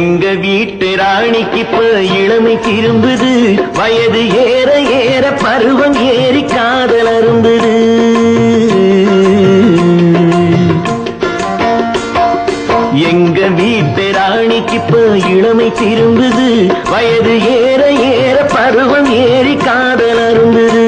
எங்க வீட்டு ராணிக்கு இப்ப இளமை திரும்புது, வயது ஏற ஏற பருவம் ஏறி காதல் அரும்புது. எங்க வீட்டு ராணிக்கு இப்ப இளமை திரும்புது, வயது ஏற ஏற பருவம் ஏறி காதல் அரும்புது.